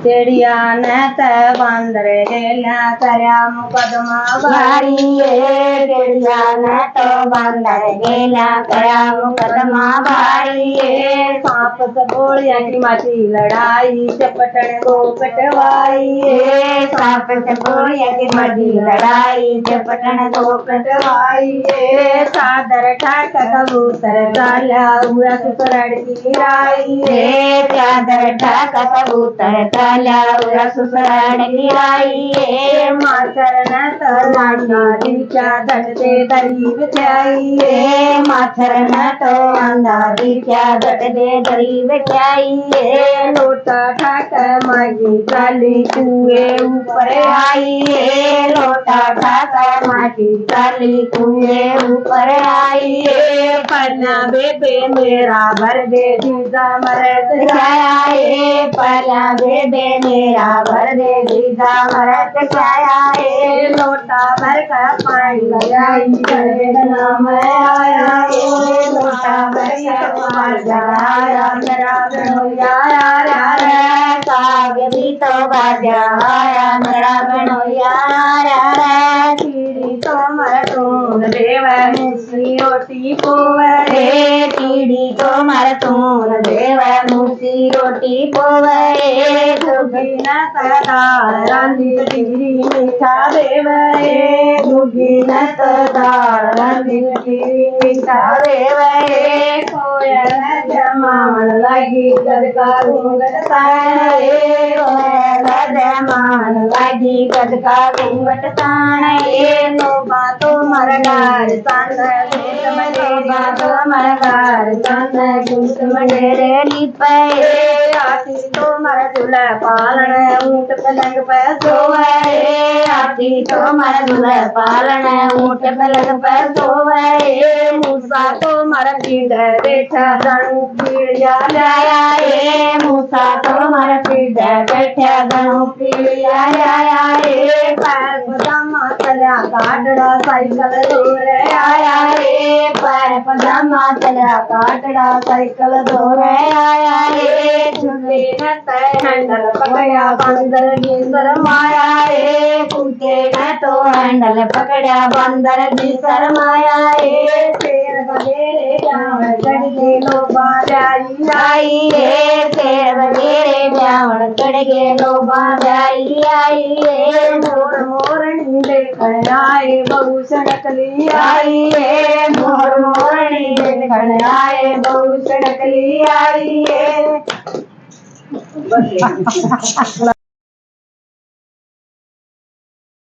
चिड़िया ने ते बंदर गेला करया मुकदमा भारी। चिड़िया ने तो बंदर गेला करया मुकदमा भारी। सांप से बोलिया की माची लड़ाई चपटन को कटवाई। सांप से बोलिया की माची लड़ाई चपटन को कटवाई। चादर ठाक कबूतर काला हुआ सुसरड़ की राई। चादर ठाक कबूतर काला हुआ सुसरड़ की राई। माचर न तो अंडा दीचा धटते दरी बिछाई। माचर न तो अंडा दीचा धटते दरी बिछाई। लोटा ठाक मागी चाली कुएं ऊपर आई। लोटा ठाक मागी चाली कुएं ऊपर आई। पन्ना बेबे मेरा भर दे दीदा मरद छाया। पला बेबे मेरा भर दे दीदा मरद छाया। लोटा भर का पानी लगाई गले नाम आया। लोटा भर का पानी लगाया मेरा बनोया रे। साग भी तो बाजा आया मेरा बनोया रे। कीड़ी तो मर तून देव मूसी रोटी पोवे। कीड़ी तो मर तून देव मूसी रोटी पोवे। दुगी न दाल रांधी कीड़ी मीठा देवे। दुगी न दाल रांधी कीड़ी मीठा देवे। कोयल जमावन लगी गदका घूंघट ताने। कोयल जमावन लगी गदका घूंघट ताने। नोबा तो मरगार सन घूट मडेरे। तो मरगार सन घूट मडेरे लिपे। हाथी तो मर झूला पालन ऊंट पलंग पे सोवे। हाथी तो मर झूला पालन ऊंट पलंग पे सोवे। मूसा तो मर पीढ़ बैठा धनु पीढ़िया लाया। मूसा तो मर पीढ़ बैठा धनु पीढ़िया लाया। पैर पजामा चलिया काटड़ा साइकिल दूरे आया। पैर पजामा चलिया काटड़ा साइकिल दूरे आया। झूले न तय हैंडल पकड़ा बंदर की शरमाया। कुत्ते ने तो हैंडल पकड़ा बंदर की शरमाया। शेर बगेरे जावन चढ़ के लोबा जाई आई। शेर बगेरे जावन चढ़ के लोबा जाई आई। मोर मोरनी देखण आए बहु सड़कली आई। मोर मोरनी देखण आए बहु सड़कली आई।